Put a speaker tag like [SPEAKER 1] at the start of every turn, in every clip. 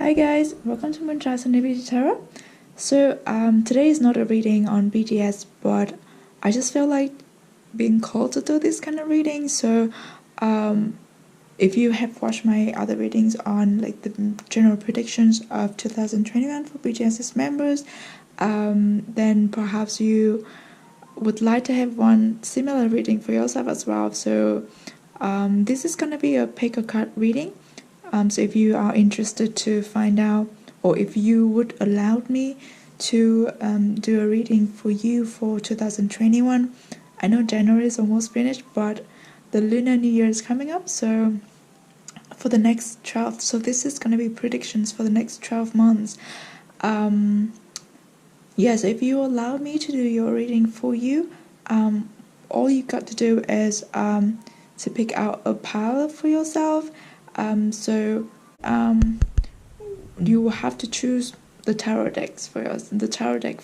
[SPEAKER 1] Hi guys, welcome to MoonChild Serendipity Tarot. So today is not a reading on BTS, but I just feel like being called to do this kind of reading. So if you have watched my other readings on like the general predictions of 2021 for BTS's members, then perhaps you would like to have one similar reading for yourself as well. So this is going to be a pick a card reading. So if you are interested to find out, or if you would allow me to do a reading for you for 2021, I know January is almost finished, but the Lunar New Year is coming up, so for the next 12, so this is going to be predictions for the next 12 months. Yes, if you allow me to do your reading for you, all you got to do is to pick out a pile for yourself. You will have to choose the tarot deck for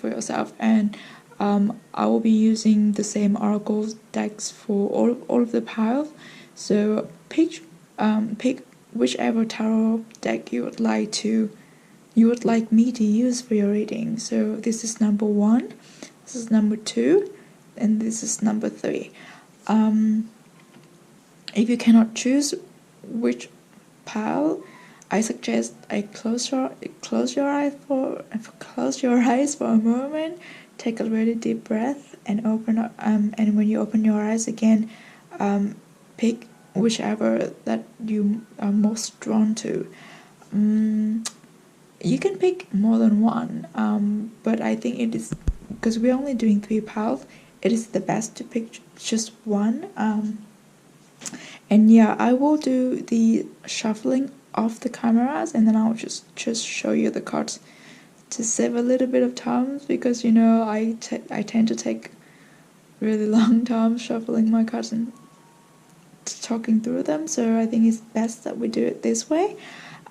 [SPEAKER 1] yourself, and I will be using the same oracle decks for all of the piles. So pick whichever tarot deck you would like me to use for your reading. So this is number 1, this is number 2, and this is number 3. If you cannot choose which pile, I suggest I close your eyes for a moment, take a really deep breath, and open up. And when you open your eyes again, pick whichever that you are most drawn to. You can pick more than one, but I think it is, because we're only doing 3 piles, it is the best to pick just one. And yeah, I will do the shuffling off the cameras, and then I'll just show you the cards to save a little bit of time, because you know I tend to take really long time shuffling my cards and talking through them, so I think it's best that we do it this way.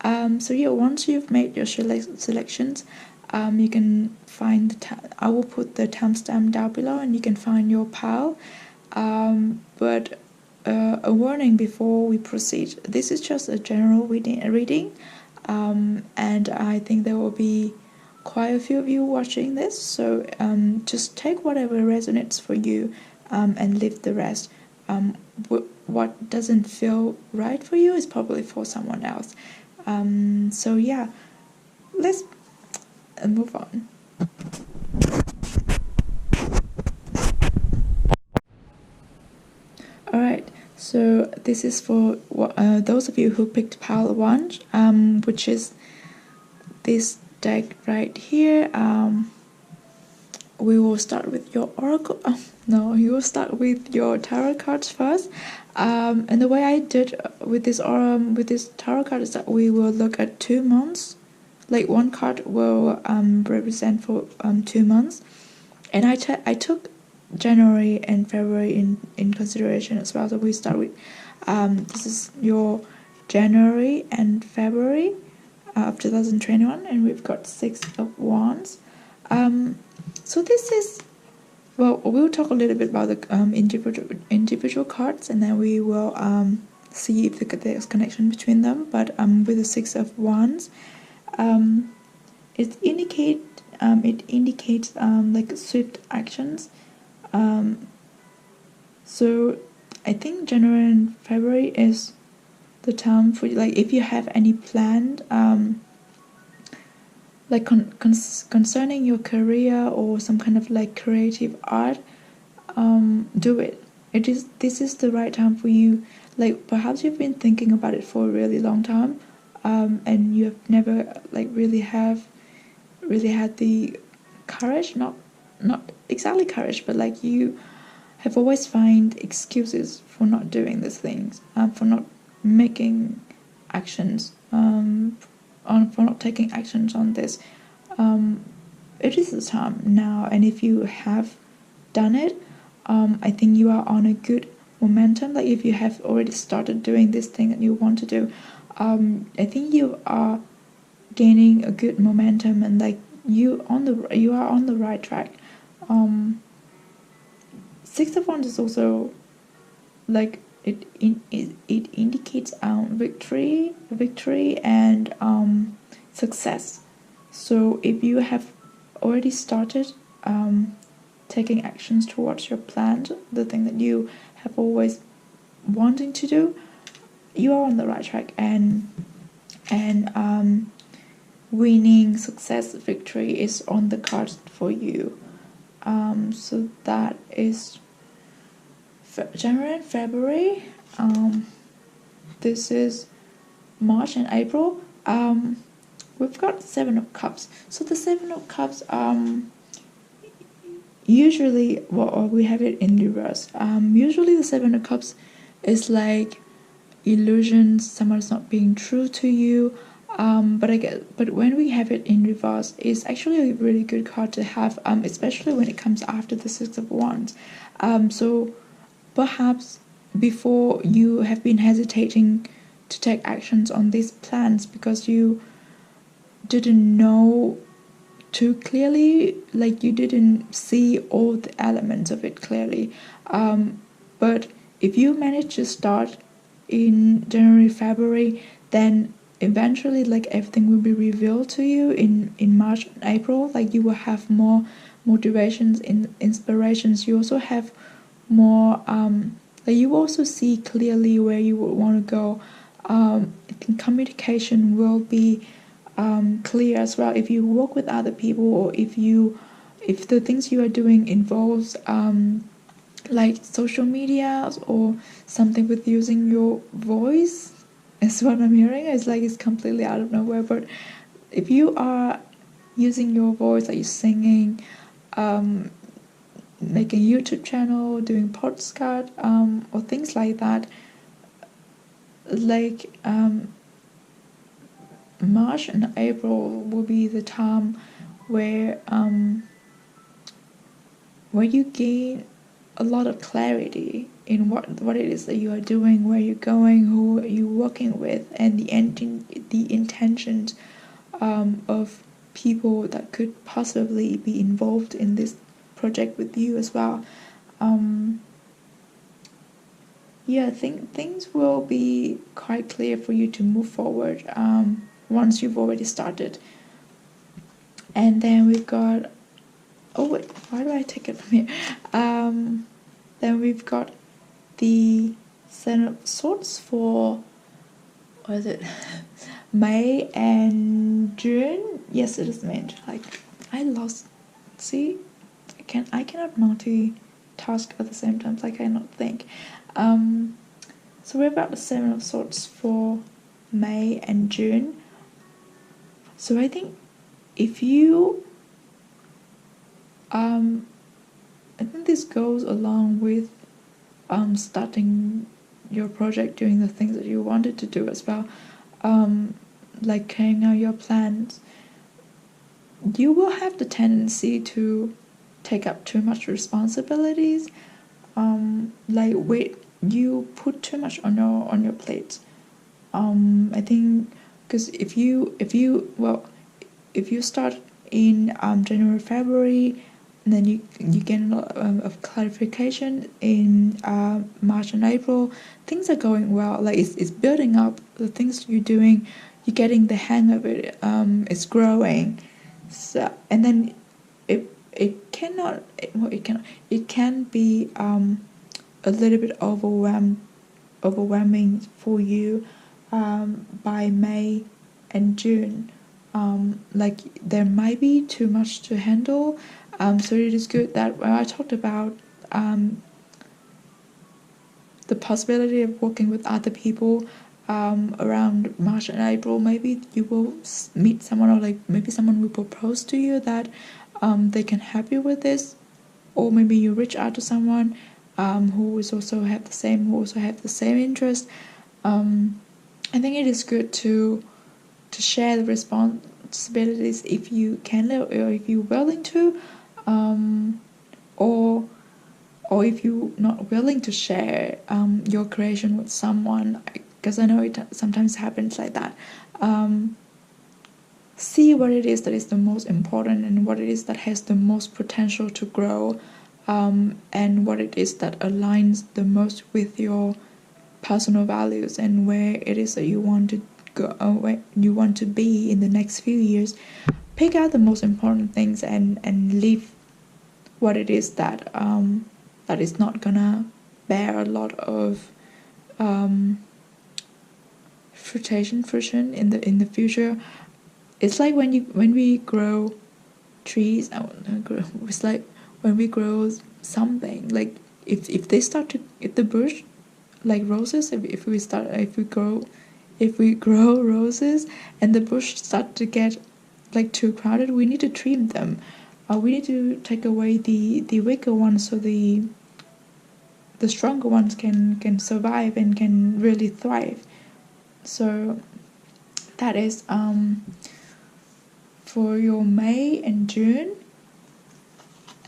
[SPEAKER 1] So yeah, once you've made your selections, you can find I will put the timestamp down below, and you can find your pile. But a warning before we proceed: this is just a general reading, and I think there will be quite a few of you watching this, so just take whatever resonates for you, and leave the rest. What doesn't feel right for you is probably for someone else. So yeah, let's move on. Alright, so this is for those of you who picked pile 1, which is this deck right here. We will start with your oracle. You will start with your tarot cards first. And the way I did with this tarot card is that we will look at 2 months. Like one card will represent for 2 months, and I took January and February in consideration as well. So we start with this is your January and February of 2021, and we've got 6 of Wands. So this is, well, we'll talk a little bit about the individual cards, and then we will see if there's connection between them. But with the 6 of Wands, it indicates like swift actions. So I think January and February is the time for, like, if you have any planned like concerning your career or some kind of like creative art, do it. This is the right time for you. Like, perhaps you've been thinking about it for a really long time, and you have never like really had the courage, not exactly courage, but like you have always find excuses for not doing these things, for not making actions, for not taking actions on this. It is the time now, and if you have done it, I think you are on a good momentum. Like, if you have already started doing this thing that you want to do, I think you are gaining a good momentum, and like you are on the right track. 6 of Wands is also like it indicates victory, and success. So if you have already started taking actions towards your plan, the thing that you have always wanting to do, you are on the right track, and winning, success, victory is on the cards for you. So that is January and February. This is March and April. We've got Seven of Cups. So the Seven of Cups, usually, well, we have it in reverse. Usually the Seven of Cups is like illusions, someone's not being true to you. But when we have it in reverse, it's actually a really good card to have, especially when it comes after the Six of Wands. So perhaps before you have been hesitating to take actions on these plans because you didn't know too clearly, like you didn't see all the elements of it clearly. But if you manage to start in January, February, then eventually like everything will be revealed to you in March and April. Like you will have more motivations and inspirations. You also have more like you also see clearly where you would want to go. I think communication will be clear as well if you work with other people, or if the things you are doing involves like social media or something with using your voice. Is what I'm hearing. It's like it's completely out of nowhere, but if you are using your voice, like you're singing, making a YouTube channel, doing podcast, or things like that, like March and April will be the time where you gain a lot of clarity in what it is that you are doing, where you're going, who you're working with, and the intentions of people that could possibly be involved in this project with you as well. I think things will be quite clear for you to move forward once you've already started. And then we've got, oh wait, why do I take it from here? Then we've got the Seven of Swords for, what is it, May and June. Yes, it is May. Like I lost. See, I cannot multitask at the same time. Like I cannot think. So we've got the Seven of Swords for May and June. So I think if you I think this goes along with starting your project, doing the things that you wanted to do as well, like carrying out your plans. You will have the tendency to take up too much responsibilities, you put too much on your plate. I think because if you start in January, February, and then you get a lot of clarification in March and April, things are going well. Like it's building up. The things you're doing, you're getting the hang of it. It's growing. So, and then it can be a little bit overwhelming for you by May and June. Like there might be too much to handle. So it is good that when I talked about the possibility of working with other people around March and April, maybe you will meet someone, or like maybe someone will propose to you that they can help you with this, or maybe you reach out to someone who also have the same interest. I think it is good to share the responsibilities if you can, or if you're willing to, or if you're not willing to share your creation with someone, because I know it sometimes happens like that. See what it is that is the most important, and what it is that has the most potential to grow, and what it is that aligns the most with your personal values, and where it is that you want to where you want to be in the next few years. Pick out the most important things and leave what it is that that is not gonna bear a lot of fruition in the future. It's like when we grow trees, it's like when we grow something, like if they start to, if the bush, like roses, if we grow roses and the bush start to get like too crowded, we need to trim them. We need to take away the weaker ones so the stronger ones can survive and can really thrive. So that is for your May and June.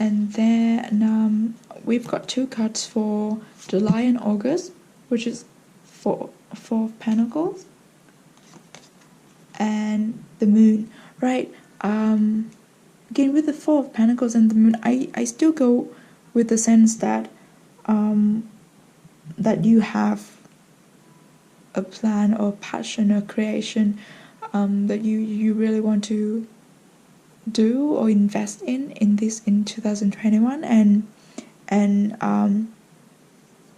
[SPEAKER 1] And then we've got 2 cards for July and August, which is Four of Pentacles and the Moon, right? Again, with the 4 of Pentacles and the Moon, I still go with the sense that that you have a plan or passion or creation that you really want to do or invest in 2021, and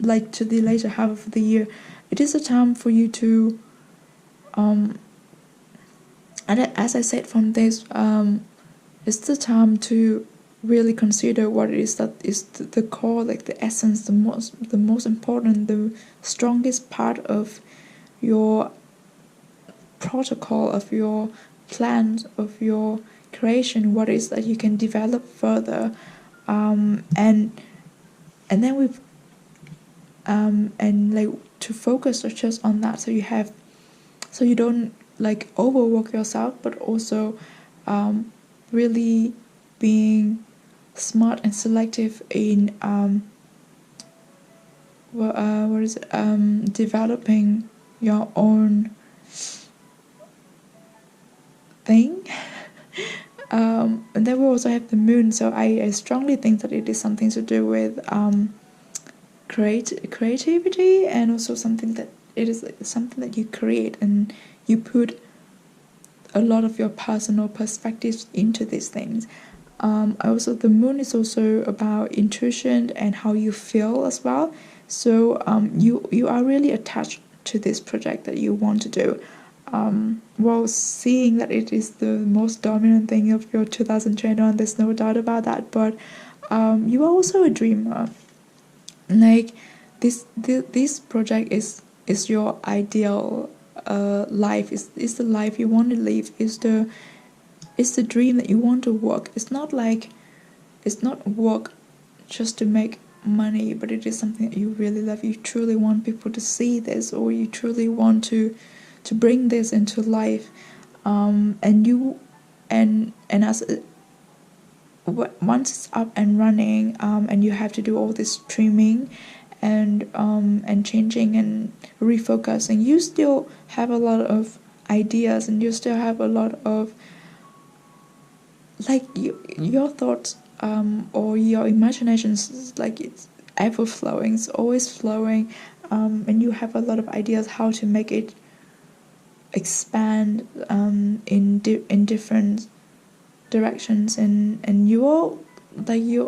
[SPEAKER 1] like to the later half of the year, it is a time for you to and as I said from this, it's the time to really consider what it is that is the core, like the essence, the most important, the strongest part of your protocol, of your plans, of your creation, what is that you can develop further, and then we've and like to focus just on that, so you don't like overwork yourself, but also really being smart and selective in developing your own thing. And then we also have the Moon, so I strongly think that it is something to do with creativity, and also something that it is something that you create and you put a lot of your personal perspectives into these things. Also, the Moon is also about intuition and how you feel as well. So you are really attached to this project that you want to do. While seeing that it is the most dominant thing of your 2021, there's no doubt about that. But you are also a dreamer. Like this project is your ideal life. Is the life you want to live. Is the dream that you want to work. It's not work just to make money, but it is something that you really love. You truly want people to see this, or you truly want to bring this into life, and you and as once it's up and running, and you have to do all this trimming and changing and refocusing, you still have a lot of ideas, and you still have a lot of like your thoughts or your imaginations, like it's ever flowing, it's always flowing, and you have a lot of ideas how to make it expand in different directions, and you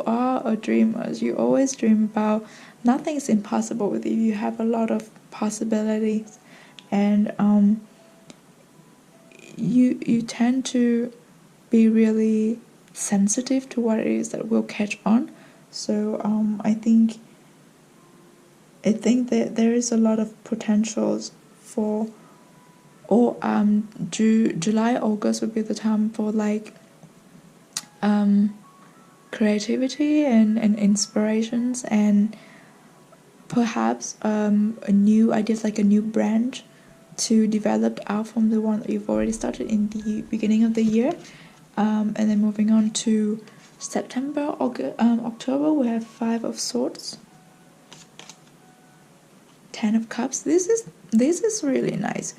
[SPEAKER 1] are a dreamer. You always dream about nothing's impossible with you. You have a lot of possibilities, and you tend to be really sensitive to what it is that will catch on. So I think that there is a lot of potentials for, or July, August would be the time for like creativity and inspirations, and perhaps a new ideas, like a new branch to develop out from the one that you've already started in the beginning of the year. And then moving on to September, October, we have 5 of Swords, 10 of Cups. This is really nice.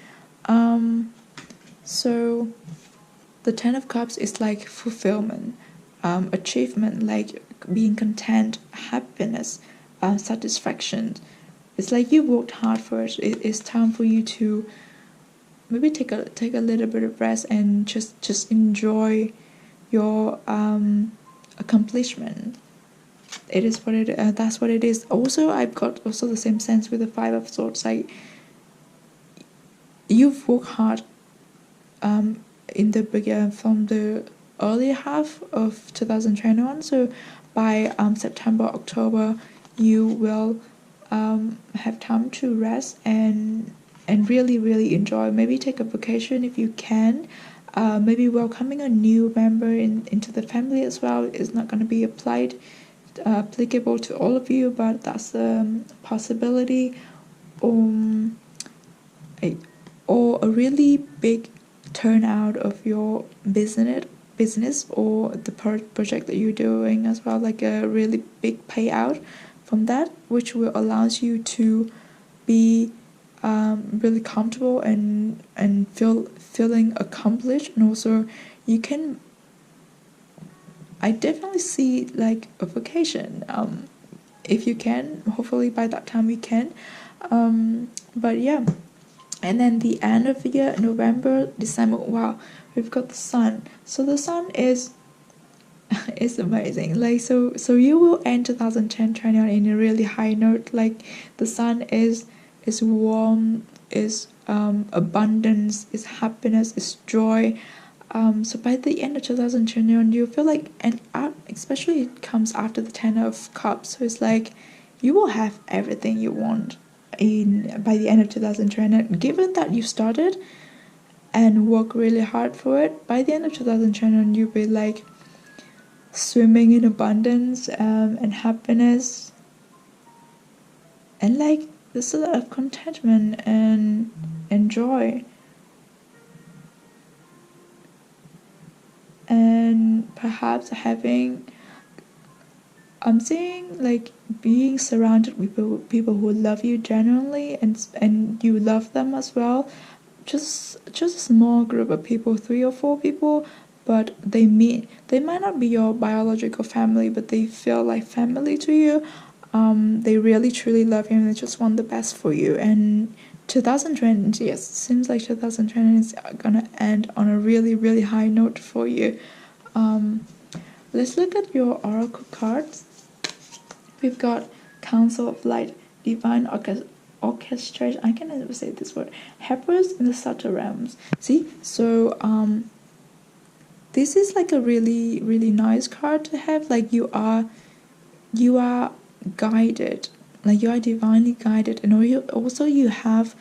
[SPEAKER 1] So the 10 of Cups is like fulfillment, achievement, like being content, happiness, satisfaction. It's like you worked hard for it. It's time for you to maybe take a little bit of rest and just enjoy your accomplishment. It is what it that's what it is. Also, I've got also the same sense with the Five of Swords. Like, you've worked hard in the beginning, from the early half of 2021. So by September, October, you will have time to rest and really enjoy. Maybe take a vacation if you can. Maybe welcoming a new member into the family as well is not going to be applicable to all of you, but that's a possibility. Or a really big turnout of your business or the project that you're doing as well, like a really big payout from that, which will allows you to be really comfortable and feeling accomplished. And also you can, I definitely see like a vacation, if you can. Hopefully by that time you can, but yeah. And then the end of the year, November, December, wow, we've got the sun. So the sun is amazing. Like, so you will end 2010 in a really high note. Like, the sun is warm, is abundance, is happiness, is joy. So by the end of 2021, you feel like, and especially it comes after the Ten of Cups. So it's like you will have everything you want by the end of 2020, given that you started and work really hard for it. By the end of 2020, you'll be like swimming in abundance and happiness, and like this sort of contentment and joy, and perhaps having, I'm saying, like, being surrounded with people who love you genuinely, and you love them as well. Just a small group of people, 3 or 4 people, but they might not be your biological family, but they feel like family to you. They really truly love you, and they just want the best for you. And 2020, yes, it seems like 2020 is gonna end on a really, really high note for you. Let's look at your oracle cards. We've got Council of Light, Divine Orchestration. I can never say this word. Helpers in the subtle realms. See, so this is like a really, really nice card to have. Like, you are guided. Like, you are divinely guided, and also you have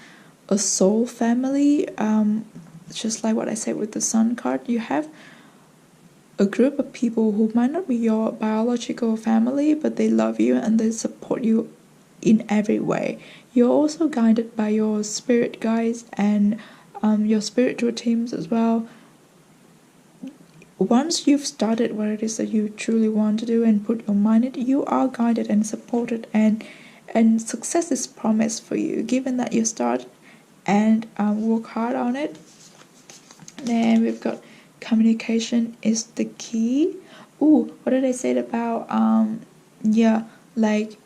[SPEAKER 1] a soul family. Just like what I said with the Sun card, you have a group of people who might not be your biological family, but they love you and they support you in every way. You're also guided by your spirit guides and your spiritual teams as well. Once you've started what it is that you truly want to do and put your mind in it, you are guided and supported, and success is promised for you, given that you start and work hard on it. Then we've got communication is the key. Ooh, what did I say about like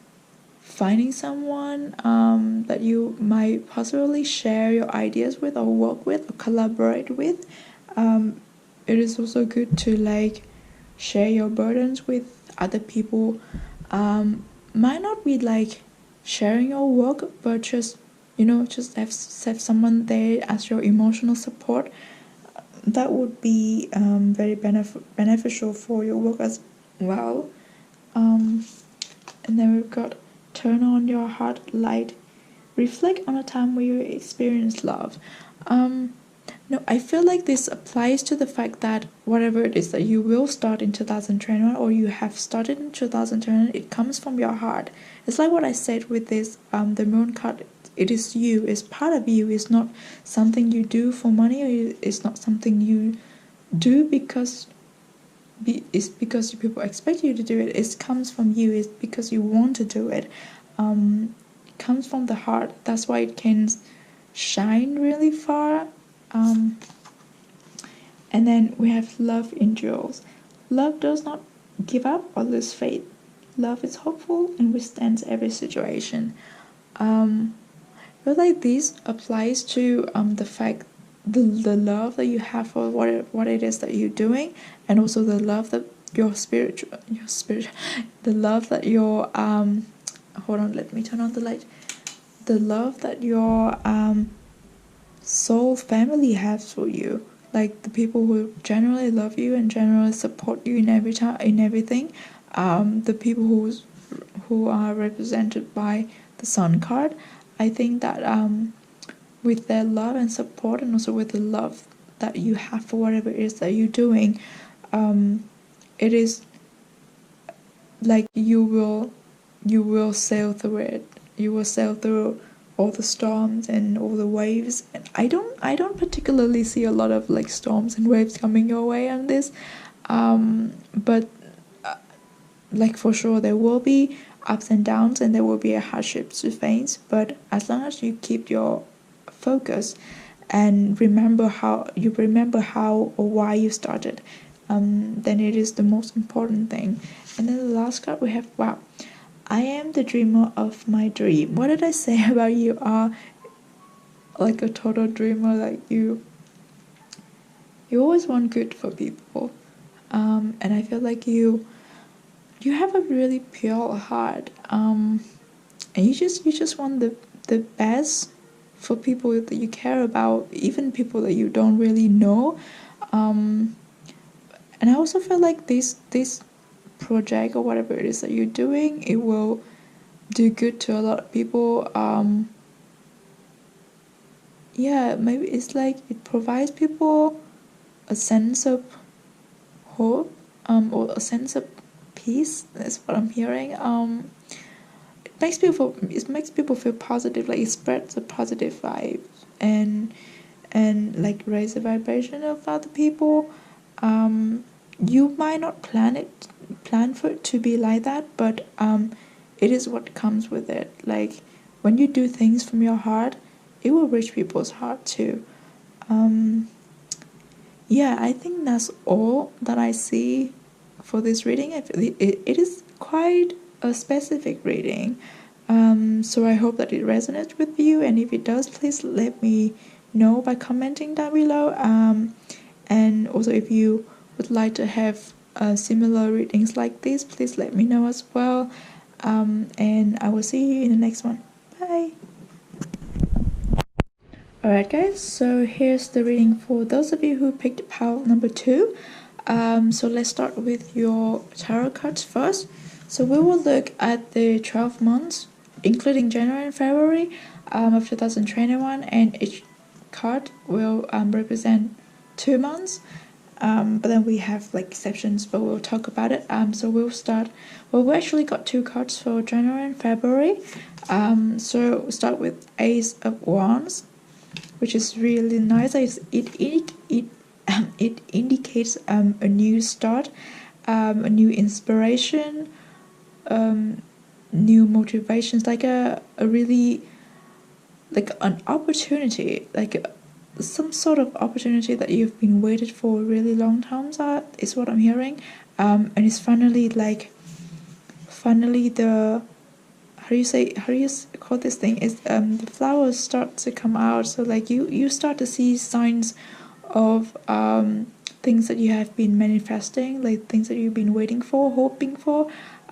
[SPEAKER 1] finding someone that you might possibly share your ideas with, or work with, or collaborate with. It is also good to like share your burdens with other people. Might not be like sharing your work, but just have someone there as your emotional support. That would be very beneficial for your work as well. And then we've got turn on your heart light. Reflect on a time where you experienced love. No, I feel like this applies to the fact that whatever it is that you will start in 2021, or you have started in 2021, it comes from your heart. It's like what I said with this, the moon card. It is you, it's part of you. It's not something you do for money, or it's not something you do because people expect you to do it. It comes from you. It's because you want to do it. It comes from the heart. That's why it can shine really far. And then we have love endures. Love does not give up or lose faith. Love is hopeful and withstands every situation. But like this applies to the fact the love that you have for what it is that you're doing, and also the love that your spirit, the love that your hold on, let me turn on the light. The love that your soul family has for you, like the people who generally love you and generally support you in everything, the people who are represented by the Sun card. I think that with their love and support, and also with the love that you have for whatever it is that you're doing, it is like you will sail through it. You will sail through all the storms and all the waves. And I don't particularly see a lot of like storms and waves coming your way on this, but like for sure there will be ups and downs, and there will be a hardships to face. But as long as you keep your focus and remember how or why you started, then it is the most important thing. And then the last card we have, wow, I am the dreamer of my dream. What did I say about you are like a total dreamer? Like you always want good for people, and I feel like you have a really pure heart, and you just want the best for people that you care about, even people that you don't really know. And I also feel like this project or whatever it is that you're doing, it will do good to a lot of people. Yeah, maybe it's like it provides people a sense of hope, or a sense of peace. That's what I'm hearing. It makes people feel positive. Like it spreads a positive vibe, and like raise the vibration of other people. You might not plan for it to be like that, but it is what comes with it. Like when you do things from your heart, it will reach people's heart too. Yeah, I think that's all that I see for this reading. It is quite a specific reading, so I hope that it resonates with you, and if it does, please let me know by commenting down below. And also, if you would like to have similar readings like this, please let me know as well. And I will see you in the next one. Bye. Alright guys, so here's the reading for those of you who picked pile number 2. So let's start with your tarot cards first. So we will look at the 12 months, including January and February of 2021, and each card will represent 2 months. But then we have like exceptions, but we'll talk about it. So we'll start. Well, we actually got 2 cards for January and February. So we'll start with Ace of Wands, which is really nice. It indicates a new start, a new inspiration, new motivations, like a really like an opportunity, like some sort of opportunity that you've been waited for a really long time. Is what I'm hearing, and it's finally the how do you call this thing, is the flowers start to come out. So like you start to see signs of things that you have been manifesting, like things that you've been waiting for, hoping for.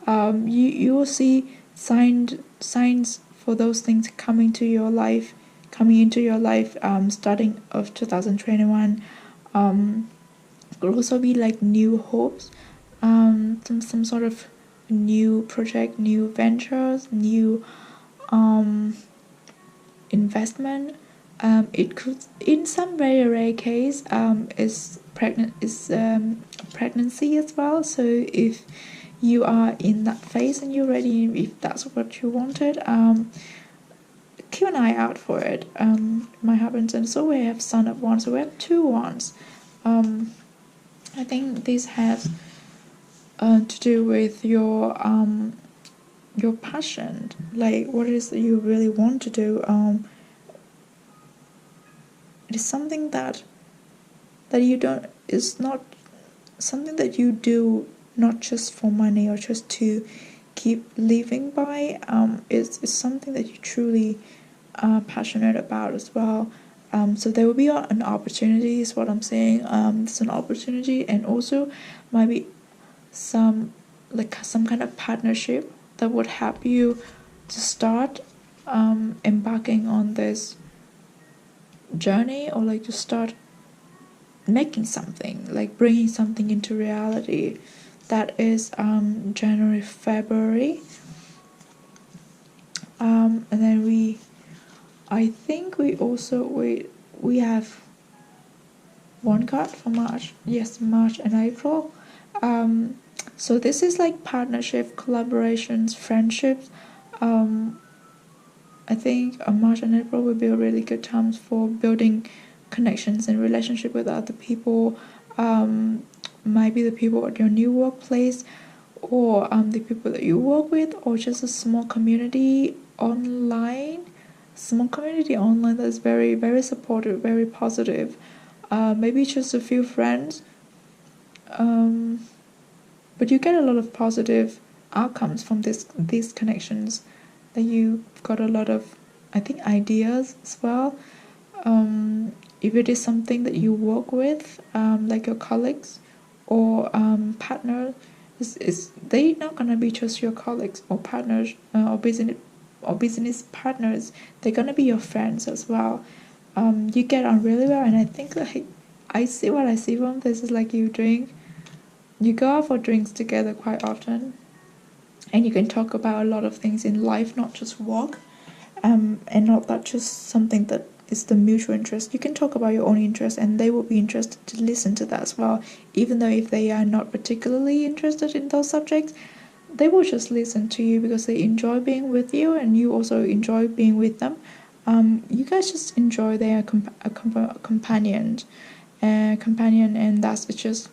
[SPEAKER 1] You will see signs for those things coming into your life, starting of 2021. Could also be like new hopes, some sort of new project, new ventures, new investment. It could, in some very rare case, is pregnancy as well. So if you are in that phase and you're ready, if that's what you wanted, keep an eye out for it. It might happen. And so we have Son of Wands, so we have 2 Wands. I think this has to do with your passion, like what it is that you really want to do. It is something that you don't, it's not something that you do not just for money or just to keep living by. It's something that you truly are passionate about as well. So there will be an opportunity is what I'm saying. There's an opportunity, and also might be some kind of partnership that would help you to start embarking on this journey, or like to start making something, like bringing something into reality. That is January, February. And then I think we have one card for March. Yes, March and April. So this is like partnership, collaborations, friendships. I think March and April will be a really good times for building connections and relationship with other people. Might be the people at your new workplace, or the people that you work with, or just a small community online. Small community online that's very, very supportive, very positive. Maybe just a few friends. But you get a lot of positive outcomes from these connections. That you've got a lot of, I think, ideas as well. If it is something that you work with, like your colleagues or partner, they're not gonna be just your colleagues or partners or business partners. They're gonna be your friends as well. You get on really well, and I think like I see from this is like you go out for drinks together quite often, and you can talk about a lot of things in life, not just work, and not that just something that is the mutual interest. You can talk about your own interest, and they will be interested to listen to that as well, even though if they are not particularly interested in those subjects, they will just listen to you because they enjoy being with you, and you also enjoy being with them. You guys just enjoy their companion, and that is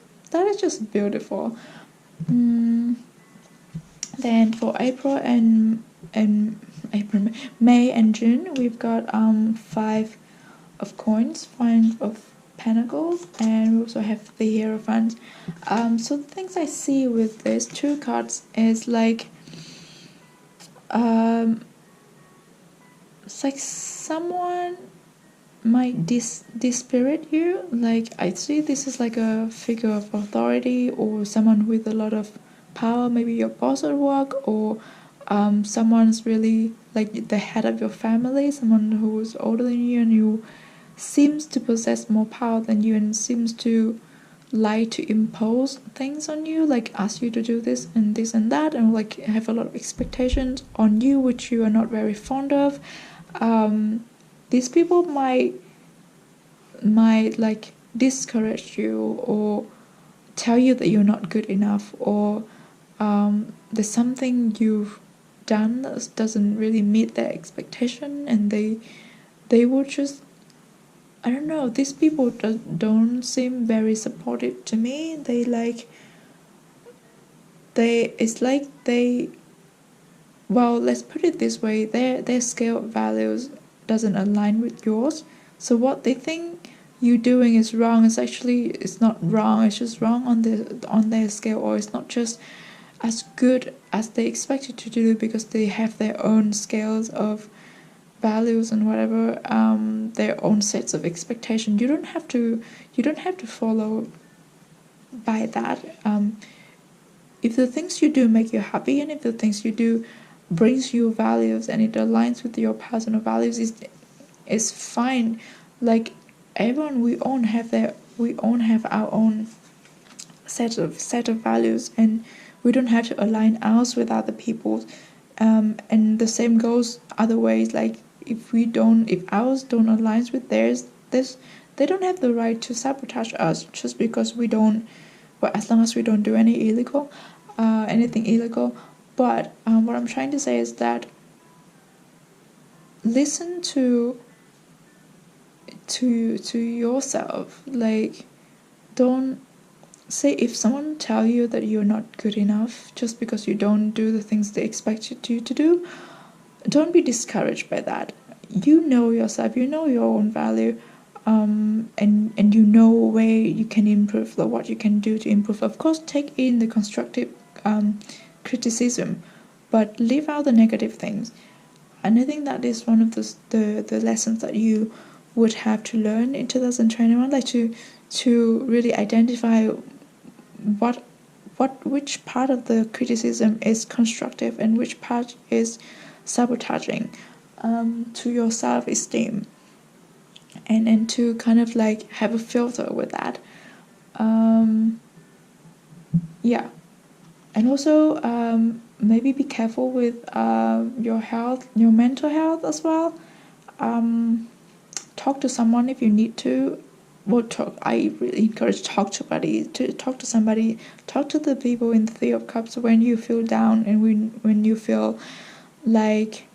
[SPEAKER 1] just beautiful. Then for April and May and June, we've got 5 of coins, 5 of pentacles, and we also have the Hierophant. So the things I see with these 2 cards is like it's like someone might dispirit you. Like I see this is like a figure of authority, or someone with a lot of power, maybe your boss at work, or someone's really like the head of your family, someone who's older than you and who seems to possess more power than you, and seems to like to impose things on you, like ask you to do this and this and that, and like have a lot of expectations on you which you are not very fond of. These people might like discourage you, or tell you that you're not good enough, or there's something you've done that doesn't really meet their expectation, and they will just, I don't know, these people don't seem very supportive to me. Well, let's put it this way, their scale of values doesn't align with yours. So what they think you're doing is wrong. It's not wrong, it's just wrong on their scale, or it's not just as good as they expect you to do, because they have their own scales of values and whatever, their own sets of expectation. You don't have to follow by that. If the things you do make you happy, and if the things you do brings you values and it aligns with your personal values, is fine. Like everyone, we all have our own set of values, and we don't have to align ours with other people's. And the same goes other ways. Like if ours don't align with theirs, they don't have the right to sabotage us just because we don't. Well, as long as we don't do anything illegal. But what I'm trying to say is that listen to yourself. Like, don't say, if someone tell you that you're not good enough just because you don't do the things they expect you to do, don't be discouraged by that. You know yourself, you know your own value, and you know where you can improve, or what you can do to improve. Of course, take in the constructive criticism, but leave out the negative things. And I think that is one of the lessons that you would have to learn in 2021, like to really identify which part of the criticism is constructive and which part is sabotaging to your self-esteem, and to kind of like have a filter with that. Yeah, and also maybe be careful with your health, your mental health as well. Talk to someone if you need to. Well, I really encourage talk to somebody. Talk to the people in the Three of Cups when you feel down, and when you feel like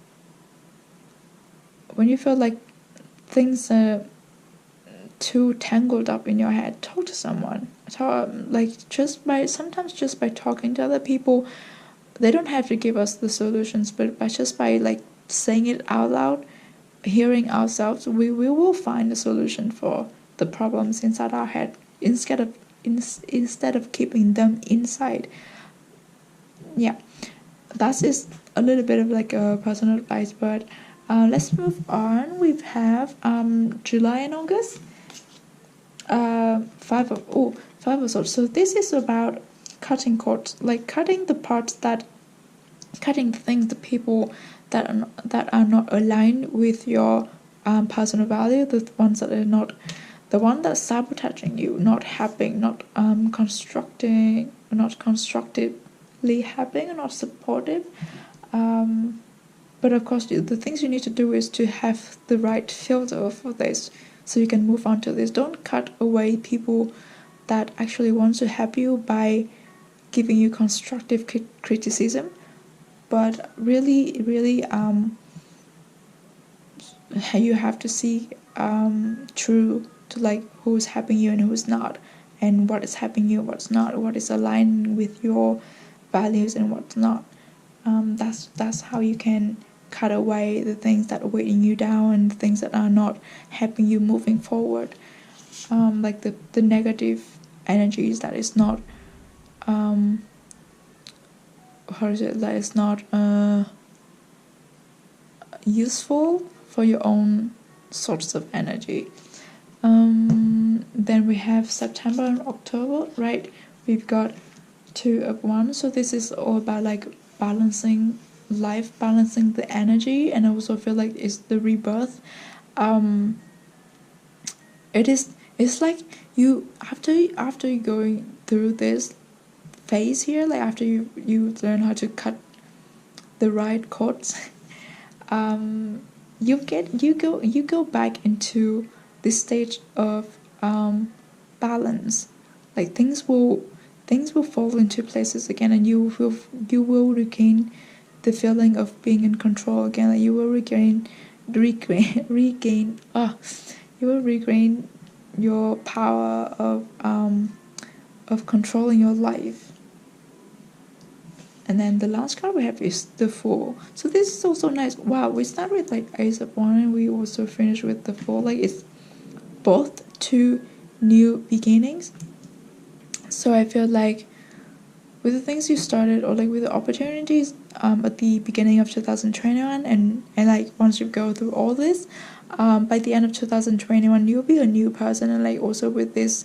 [SPEAKER 1] things are too tangled up in your head. Talk to someone. Sometimes just by talking to other people, they don't have to give us the solutions, but just by like saying it out loud, hearing ourselves, we will find a solution for the problems inside our head instead of keeping them inside. Yeah, that is a little bit of like a personal advice, but let's move on. We have July and August. Five of Swords. So this is about cutting cords, like cutting the things, the people that are not aligned with your personal value, the ones that are not, the one that's sabotaging you, not helping, not constructively helping, or not supportive. But of course, the things you need to do is to have the right filter for this, so you can move on to this. Don't cut away people that actually want to help you by giving you constructive criticism, but really you have to see true to like who's helping you and who's not, and what is helping you, what's not, what is aligned with your values and what's not. That's how you can cut away the things that are weighing you down and the things that are not helping you moving forward, like the negative energies that is not useful for your own sorts of energy. Then we have September and October, right? We've got Two of Wands, so this is all about like balancing life, balancing the energy, and I also feel like it's the rebirth. It's like you after you going through this phase here, like after you learn how to cut the right cords, you go back into this stage of balance. Like things will fall into places again, and you will regain the feeling of being in control again. Like you will regain your power of controlling your life. And then the last card we have is the Fool. So this is also nice. Wow, we start with like Ace of Wands, and we also finish with the Fool. Like it's both two new beginnings. So I feel like with the things you started, or like with the opportunities at the beginning of 2021, and like once you go through all this, by the end of 2021 you'll be a new person. And like also with this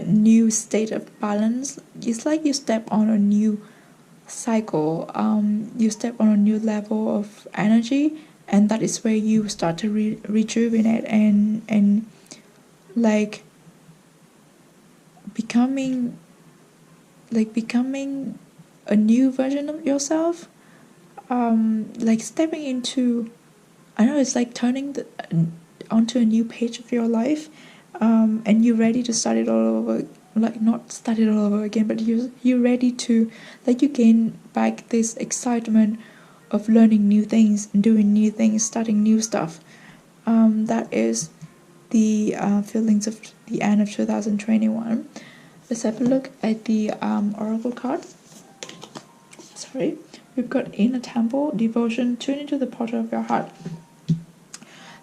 [SPEAKER 1] new state of balance, it's like you step on a new cycle, you step on a new level of energy, and that is where you start to rejuvenate and like becoming a new version of yourself, like stepping into, I know it's like turning onto a new page of your life, and you're ready to start it all over, like not start it all over again, but you're ready to, like, you gain back this excitement of learning new things and doing new things, starting new stuff. That is the feelings of the end of 2021. Let's have a look at the Oracle card. Sorry. We've got Inner Temple, Devotion, Tune into the portal of your heart.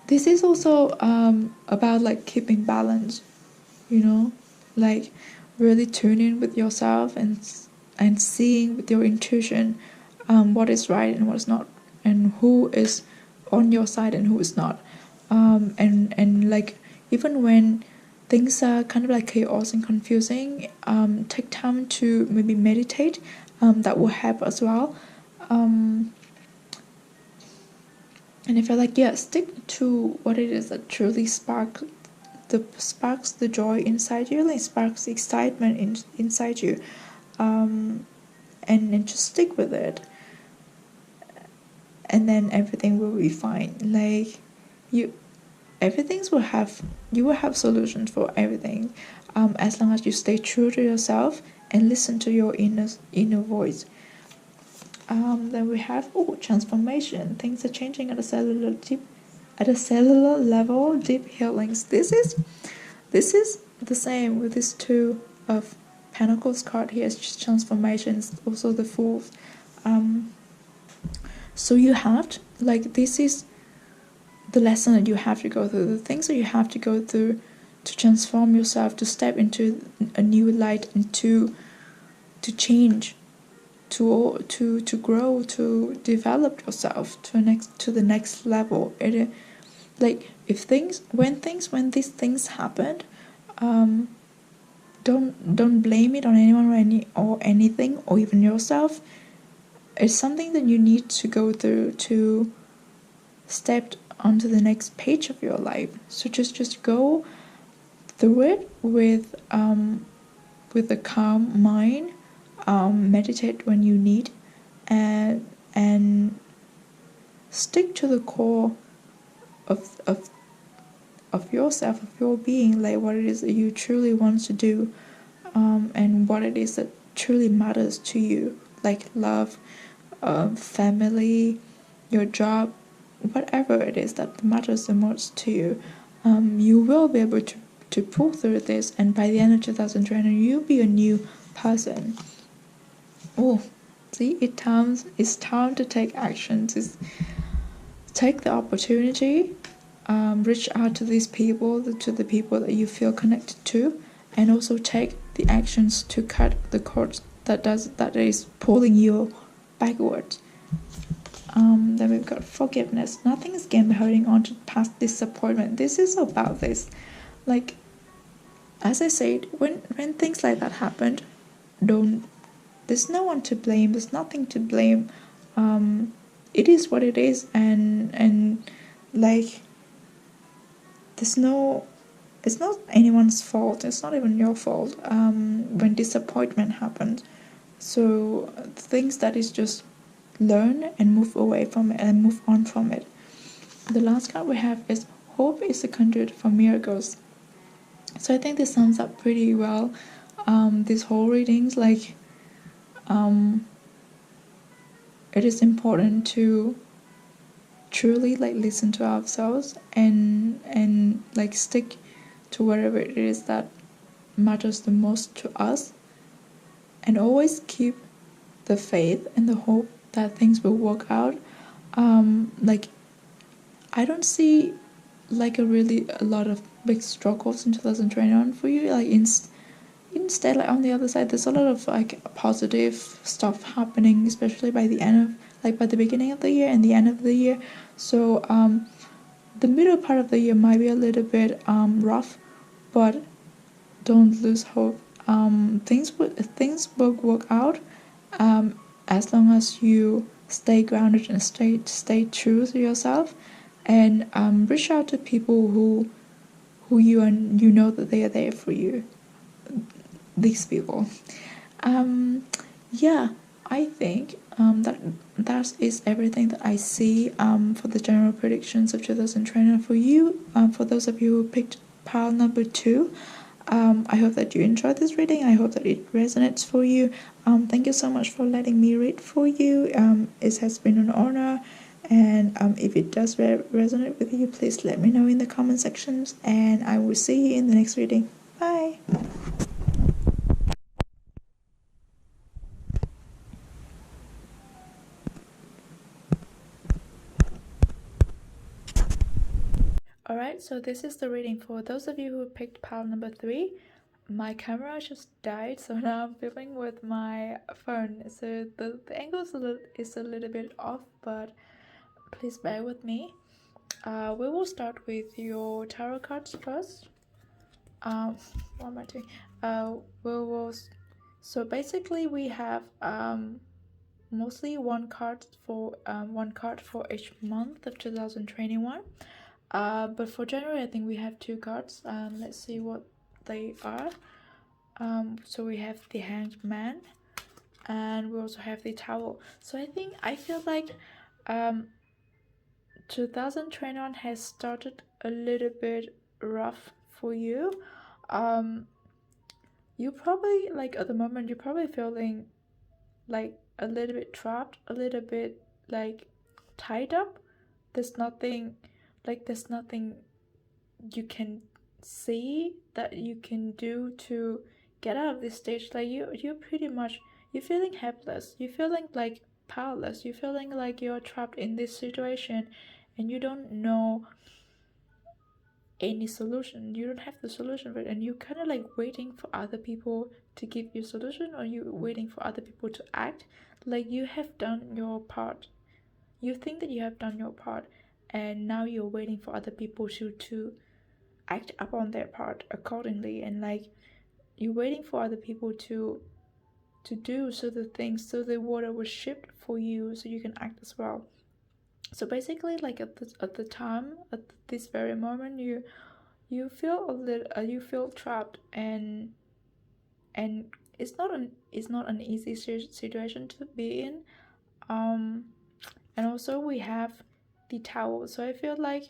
[SPEAKER 1] This is also about like keeping balance, you know, like really tuning with yourself and seeing with your intuition what is right and what is not, and who is on your side and who is not. And like even when things are kind of like chaos and confusing, take time to maybe meditate. That will help as well. And I feel like, yeah, stick to what it is that truly sparks the joy inside you, like sparks the excitement inside you, and just stick with it, and then everything will be fine. Like you you will have solutions for everything, as long as you stay true to yourself and listen to your inner voice. Then we have transformation. Things are changing at a cellular level. Deep healings. This is the same with this two of Pentacles card here. It's just transformations. Also the Fourth. So you have to, like, this is the lesson that you have to go through, the things that you have to go through to transform yourself, to step into a new light, and to change, to grow, to develop yourself to the next level. It, like, when these things happened, don't blame it on anyone or anything, or even yourself. It's something that you need to go through to step onto the next page of your life. So just go through it with a calm mind. Meditate when you need, and stick to the core of yourself, of your being, like what it is that you truly want to do, and what it is that truly matters to you, like love, family, your job, whatever it is that matters the most to you. You will be able to pull through this, and by the end of 2020 you'll be a new person. Oh, see, it's time to take action, to take the opportunity, reach out to these people, to the people that you feel connected to, and also take the actions to cut the cord that is pulling you backwards. Then we've got forgiveness. Nothing is gained by holding on to past disappointment. This is about this. Like, as I said, when things like that happened, there's no one to blame. There's nothing to blame. It is what it is, and like, it's not anyone's fault. It's not even your fault. When disappointment happens, so things that is just learn and move away from it and move on from it. The last card we have is hope is a conduit for miracles. So I think this sums up pretty well this whole readings. Like, it is important to truly, like, listen to ourselves and like stick to whatever it is that matters the most to us, and always keep the faith and the hope that things will work out. Like, I don't see like a lot of big struggles in 2021 for you. Like, instead, like, on the other side, there's a lot of like positive stuff happening, especially by the beginning of the year and the end of the year. So the middle part of the year might be a little bit rough, but don't lose hope. Things will work out, as long as you stay grounded and stay true to yourself, and reach out to people who you know that they are there for you. These people. Yeah, I think that is everything that I see for the general predictions of 2020 for you. For those of you who picked pile number 2, I hope that you enjoyed this reading. I hope that it resonates for you. Thank you so much for letting me read for you. It has been an honor, and if it does resonate with you, please let me know in the comment sections, and I will see you in the next reading. Bye. Alright, so this is the reading for those of you who picked pile number 3. My camera just died, so now I'm filming with my phone, so the angle is a little bit off, but please bear with me. We will start with your tarot cards first. What am I doing? We will. So basically, we have mostly one card for each month of 2021. But for January, I think we have two cards. Let's see what they are. So we have the Hanged Man, and we also have the Tower. So I feel like 2021 has started a little bit rough for you. You probably, like, at the moment, you're probably feeling like a little bit trapped, a little bit like tied up. There's nothing you can see that you can do to get out of this stage. Like you're pretty much, you're feeling helpless, you're feeling like powerless, you're feeling like you're trapped in this situation and you don't know any solution. You don't have the solution for it, and you're kind of like waiting for other people to give you a solution, or you're waiting for other people to act. Like you have done your part, you think that you have done your part, and now you're waiting for other people to act upon their part accordingly. And like you're waiting for other people to do so the things, so the water was shipped for you so you can act as well. So basically, like at this very moment, you feel a little you feel trapped, and it's not an easy situation to be in. And also we have the Tower. So I feel like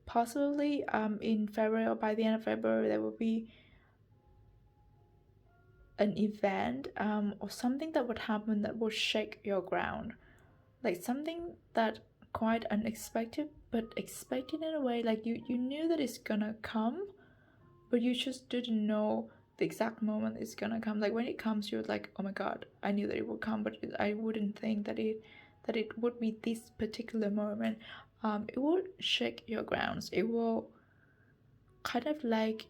[SPEAKER 1] possibly in February, or by the end of February, there will be an event or something that would happen that will shake your ground, like something that quite unexpected, but expected in a way. Like you knew that it's gonna come, but you just didn't know the exact moment it's gonna come. Like when it comes, you're like, oh my god, I knew that it would come, but I wouldn't think that it would be this particular moment. It will shake your grounds. It will kind of like,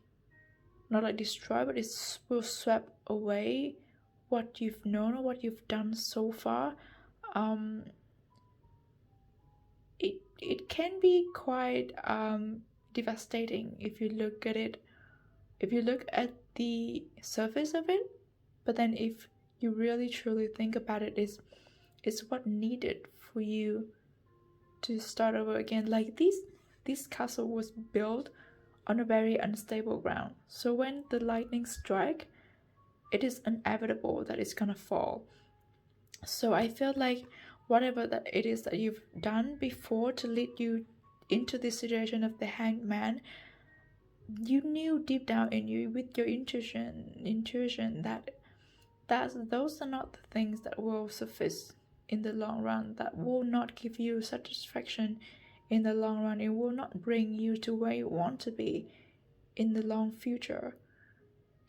[SPEAKER 1] not like destroy, but it will sweep away what you've known or what you've done so far. It can be quite devastating if you look at it, if you look at the surface of it. But then if you really truly think about it, is what needed for you to start over again. Like this castle was built on a very unstable ground, so when the lightning strike, it is inevitable that it's gonna fall. So I feel like whatever that it is that you've done before to lead you into this situation of the Hanged Man, you knew deep down in you, with your intuition that those are not the things that will suffice in the long run, that will not give you satisfaction in the long run. It will not bring you to where you want to be in the long future.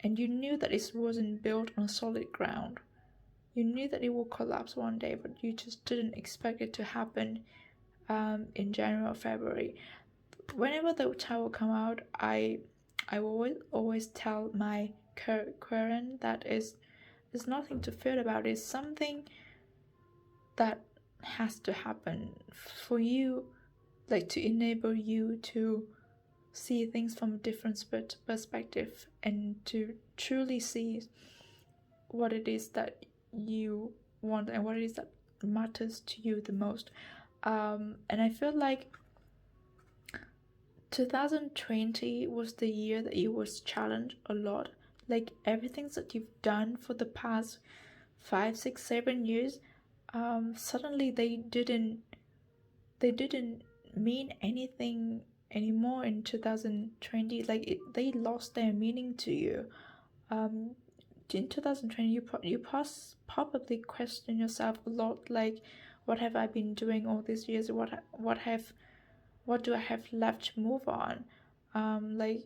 [SPEAKER 1] And you knew that it wasn't built on solid ground. You knew that it will collapse one day, but you just didn't expect it to happen in January or February. Whenever the Tower come out, I will always tell my current that there's nothing to fear about. It's something that has to happen for you, like to enable you to see things from a different perspective, and to truly see what it is that you want and what it is that matters to you the most. And I feel like 2020 was the year that you was challenged a lot. Like everything that you've done for the past 5, 6, 7 years, suddenly they didn't mean anything anymore in 2020. Like they lost their meaning to you. In 2020, you probably question yourself a lot. Like, what have I been doing all these years? What do I have left to move on? Like,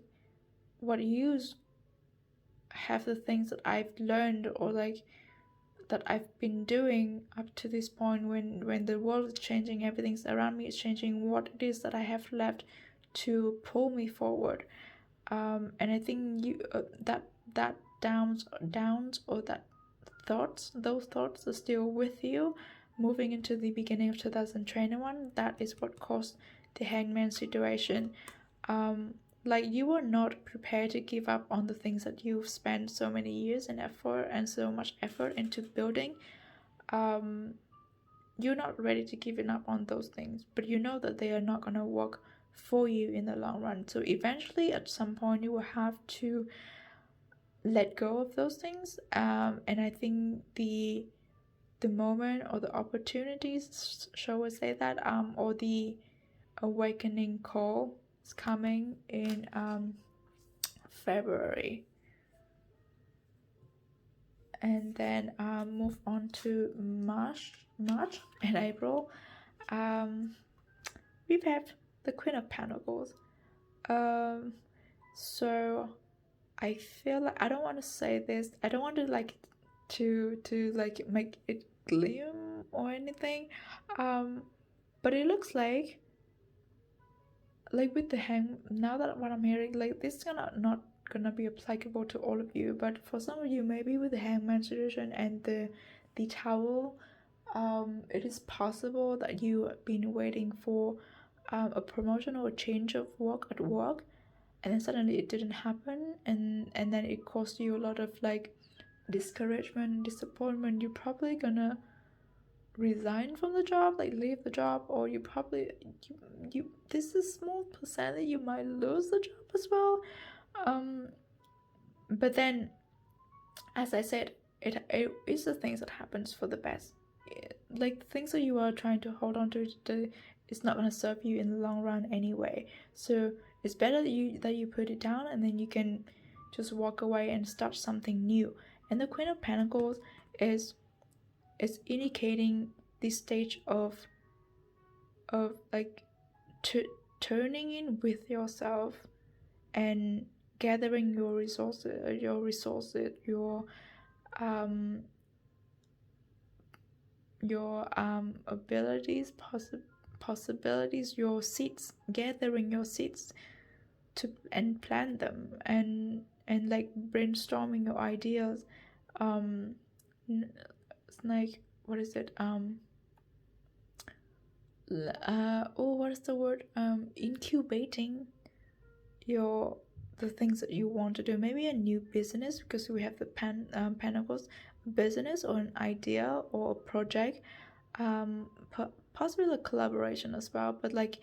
[SPEAKER 1] what use have the things that I've learned, or like that I've been doing up to this point, when the world is changing, everything's around me is changing, what it is that I have left to pull me forward. And I think you that downs or that those thoughts are still with you moving into the beginning of 2021. That is what caused the Hangman situation. Like you are not prepared to give up on the things that you've spent so many years and effort and so much effort into building. You're not ready to give up on those things, but you know that they are not going to work for you in the long run. So eventually at some point you will have to let go of those things. And I think the moment or the opportunities, shall we say that, or the awakening call is coming in February. And then move on to March and April. We've had the Queen of Pentacles. So I feel like I don't want to say this. I don't want to to make it gleam or anything. But it looks like with the hang. Now that what I'm hearing, like this is not gonna be applicable to all of you, but for some of you, maybe with the Hangman situation and the towel, it is possible that you've been waiting for a promotion or a change of work at work, and then suddenly it didn't happen, and then it caused you a lot of like discouragement, disappointment. You're probably gonna resign from the job, like leave the job, or you probably you this is small percent that you might lose the job as well. But then, as I said, it is the things that happens for the best. Like things that you are trying to hold on to, it's not going to serve you in the long run anyway. So it's better that you put it down, and then you can just walk away and start something new. And the Queen of Pentacles is indicating this stage of like turning in with yourself and gathering your resources, your abilities, possibilities, your seeds, gathering your seeds and plant them, and like brainstorming your ideas. It's like, what is it? What is the word? Incubating the things that you want to do. Maybe a new business, because we have the pentacles, business or an idea or a project, possibly a collaboration as well. But like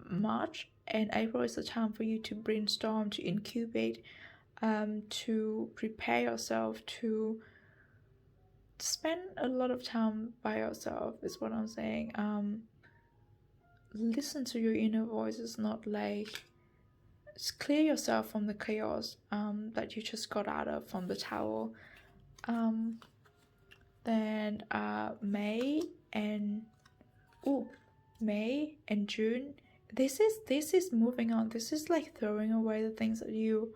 [SPEAKER 1] March and April is the time for you to brainstorm, to incubate, to prepare yourself, to spend a lot of time by yourself, is what I'm saying. Listen to your inner voice. It's not like, just clear yourself from the chaos that you just got out of from the towel. Then May and June. This is moving on. This is like throwing away the things that you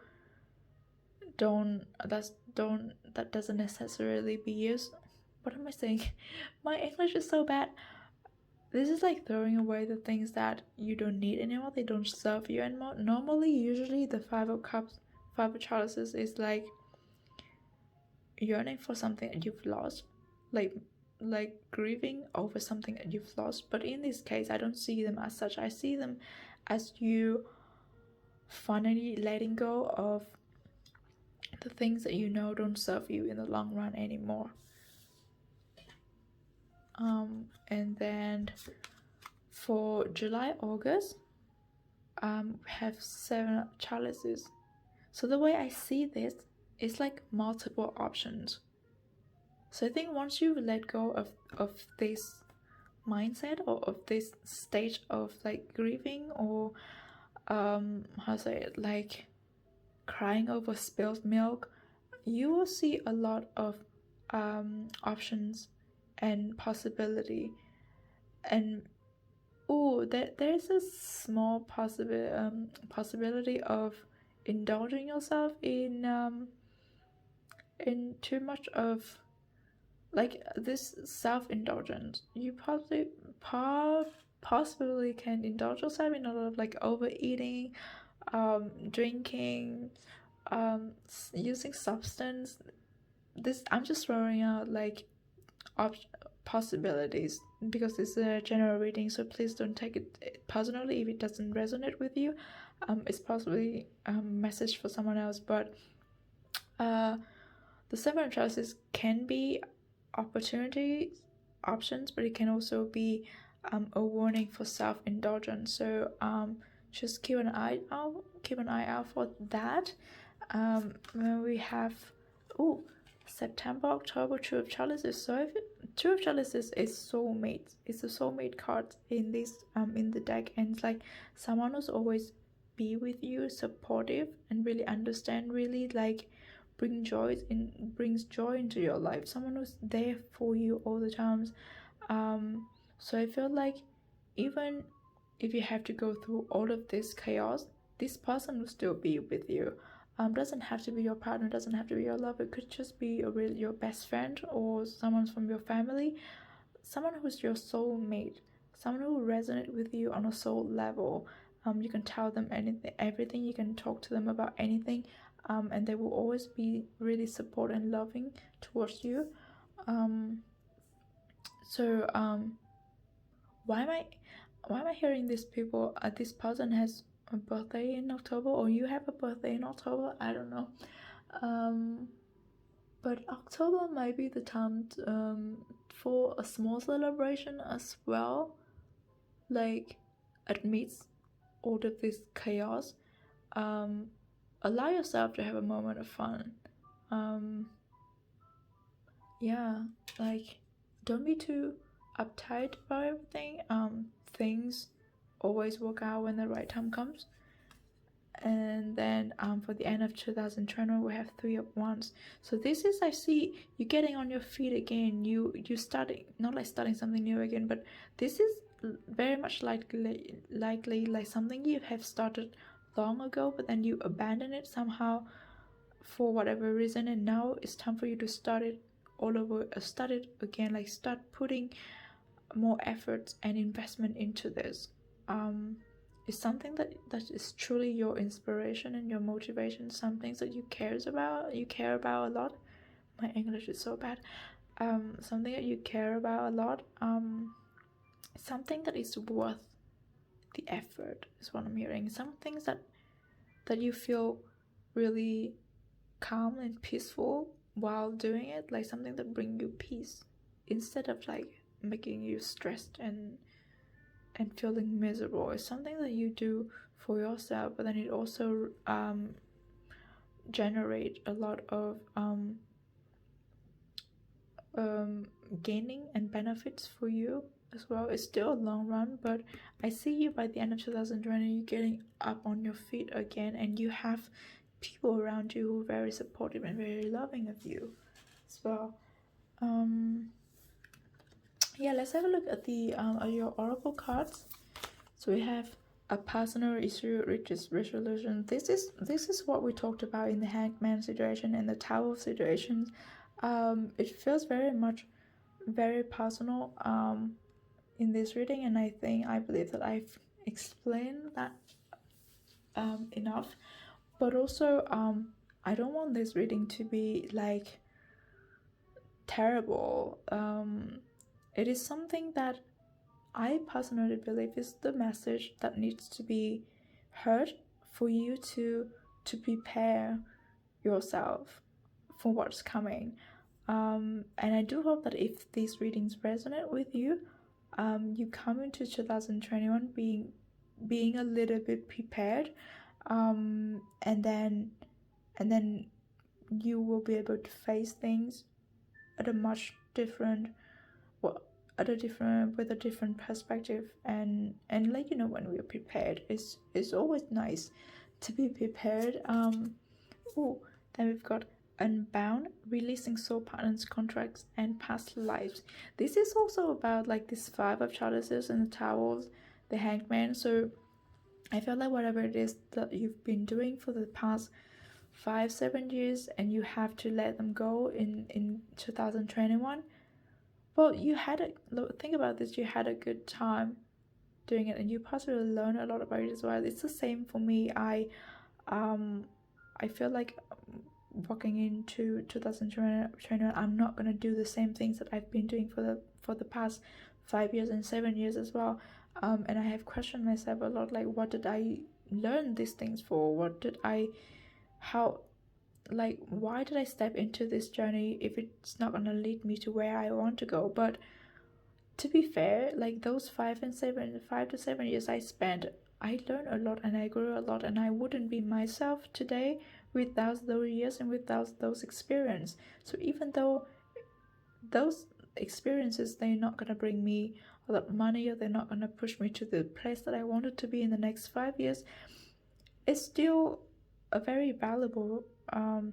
[SPEAKER 1] that doesn't necessarily be used. What am I saying? My English is so bad. This is like throwing away the things that you don't need anymore. They don't serve you anymore. Normally, usually the Five of Cups, Five of Chalices is like yearning for something that you've lost, like grieving over something that you've lost. But in this case, I don't see them as such. I see them as you finally letting go of the things that you know don't serve you in the long run anymore. And then for July, August, we have 7 chalices. So the way I see this is like multiple options. So I think once you let go of this mindset or of this stage of like grieving, or how to say it, like crying over spilled milk, you will see a lot of options and possibility. And there's a small possibility of indulging yourself in too much of like this self-indulgence. You possibly can indulge yourself in a lot of like overeating, drinking, using substance. This, I'm just throwing out like possibilities, because it's a general reading, so please don't take it personally if it doesn't resonate with you. It's possibly a message for someone else, but the Seven of Chalices can be opportunities, options, but it can also be a warning for self-indulgence. So just keep an eye out for that. When we have September, October, Two of Chalices. So if Two of Chalices is soulmate. It's a soulmate card in this in the deck, and it's like someone who's always be with you, supportive, and really understand, really like brings joy into your life. Someone who's there for you all the times. So I feel like even if you have to go through all of this chaos, this person will still be with you. Doesn't have to be your partner, doesn't have to be your lover. It could just be your best friend or someone from your family, someone who's your soulmate, someone who resonates with you on a soul level. You can tell them everything. You can talk to them about anything, and they will always be really supportive and loving towards you. Why am I hearing these people? This person has a birthday in October, or you have a birthday in October. I don't know. But October might be the time for a small celebration as well. Like amidst all of this chaos, allow yourself to have a moment of fun. Like don't be too uptight about everything. Things always work out when the right time comes. And then for the end of 2020 we have Three of Wands. So this is, I see you getting on your feet again. You starting, not like starting something new again, but this is very much likely like something you have started long ago, but then you abandon it somehow for whatever reason, and now it's time for you to start it all over, start it again, like start putting more effort and investment into this. It's something that is truly your inspiration and your motivation, some things that you care about a lot. My English is so bad. Something that you care about a lot, something that is worth the effort is what I'm hearing. Some things that you feel really calm and peaceful while doing it, like something that brings you peace instead of like making you stressed and feeling miserable. It's something that you do for yourself, but then it also generate a lot of gaining and benefits for you as well. It's still a long run, but I see you by the end of 2020 you getting up on your feet again, and you have people around you who are very supportive and very loving of you as well. Let's have a look at the your oracle cards. So we have a personal issue, which is resolution. This is what we talked about in the Hangman situation and the Tower situation. It feels very personal in this reading, and I believe that I've explained that enough. But also I don't want this reading to be like terrible. It is something that I personally believe is the message that needs to be heard for you to prepare yourself for what's coming. And I do hope that if these readings resonate with you, you come into 2021 being a little bit prepared, and then you will be able to face things at a much different, with a different perspective, and like, you know, when we're prepared, it's always nice to be prepared. Then we've got Unbound, releasing soul patterns, contracts, and past lives. This is also about like this Five of Chalices and the Towers, the Hangman. So I feel like whatever it is that you've been doing for the past 5-7 years and you have to let them go in 2021, well, think about this, you had a good time doing it, and you possibly learn a lot about it as well. It's the same for me. I feel like walking into 2021, I'm not gonna do the same things that I've been doing for the past 5 years and 7 years as well. And I have questioned myself a lot, like, what did I learn these things for? Why did I step into this journey if it's not gonna lead me to where I want to go? But to be fair, like, those 5 to 7 years I spent, I learned a lot and I grew a lot, and I wouldn't be myself today without those years and without those experiences. So even though those experiences, they're not gonna bring me a lot of money, or they're not gonna push me to the place that I wanted to be in the next 5 years, it's still a very valuable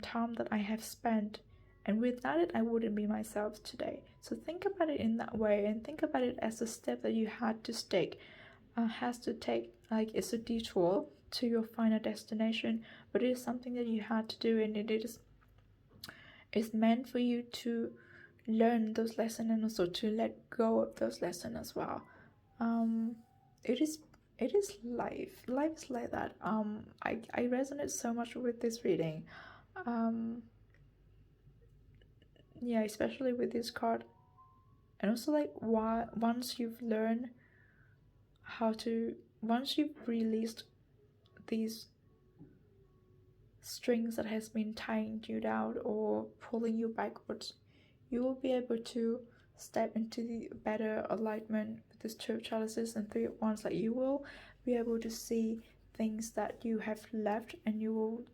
[SPEAKER 1] time that I have spent, and without it I wouldn't be myself today. So think about it in that way, and think about it as a step that you had to take, like it's a detour to your final destination, but it is something that you had to do, and it's meant for you to learn those lessons and also to let go of those lessons as well. It is life is like that. I resonate so much with this reading, yeah, especially with this card. And also, like, once you've released these strings that has been tying you down or pulling you backwards, you will be able to step into the better alignment with this Two of Chalices and Three of Wands. Like, you will be able to see things that you have left, and you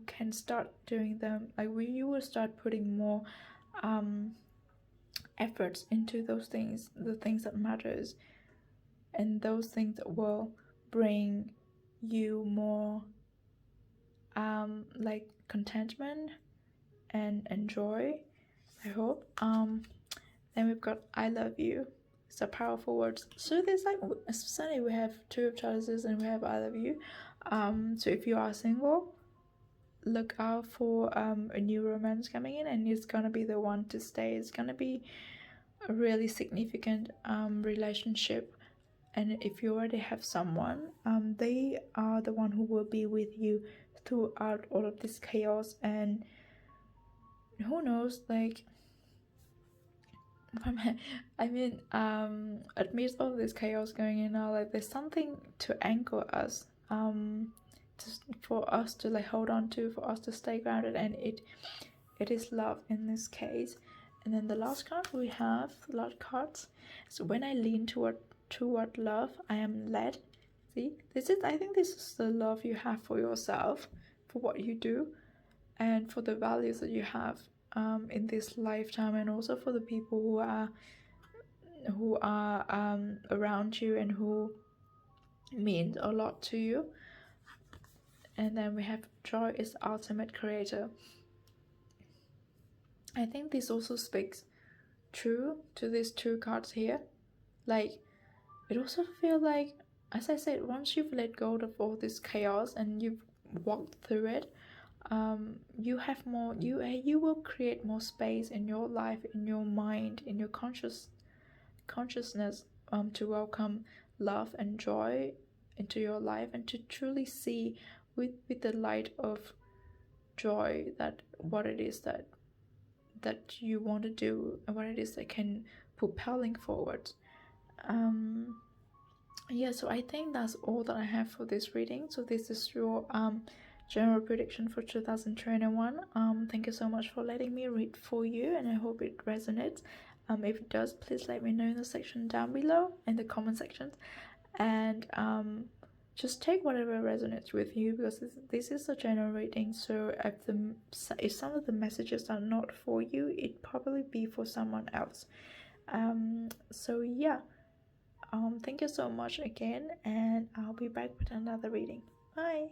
[SPEAKER 1] can start doing them. Like, you will start putting more efforts into those things, the things that matters, and those things that will bring you more like contentment and joy, I hope. Then we've got I love you. It's a powerful words. So there's like, suddenly we have Two of Chalices and we have I love you. So if you are single, look out for a new romance coming in, and it's gonna be the one to stay. It's gonna be a really significant relationship. And if you already have someone, they are the one who will be with you throughout all of this chaos. And who knows, like, I mean, amidst all this chaos going on now, like, there's something to anchor us, just for us to like hold on to, for us to stay grounded, and it is love in this case. And then the last card we have, the last cards. So when I lean toward love, I am led. See, I think this is the love you have for yourself, for what you do, and for the values that you have in this lifetime, and also for the people who are around you and who mean a lot to you. And then we have joy is the ultimate creator. I think this also speaks true to these two cards here. Like, it also feels like, as I said, once you've let go of all this chaos and you've walked through it, you have more, you will create more space in your life, in your mind, in your consciousness, to welcome love and joy into your life, and to truly see with the light of joy that what it is that you want to do, and what it is that can propelling forward. Yeah, so I think that's all that I have for this reading. So this is your general prediction for 2021. Thank you so much for letting me read for you, and I hope it resonates. If it does, please let me know in the section down below, in the comment sections, and just take whatever resonates with you, because this is a general reading. So if some of the messages are not for you, it probably be for someone else. So yeah, thank you so much again, and I'll be back with another reading. Bye.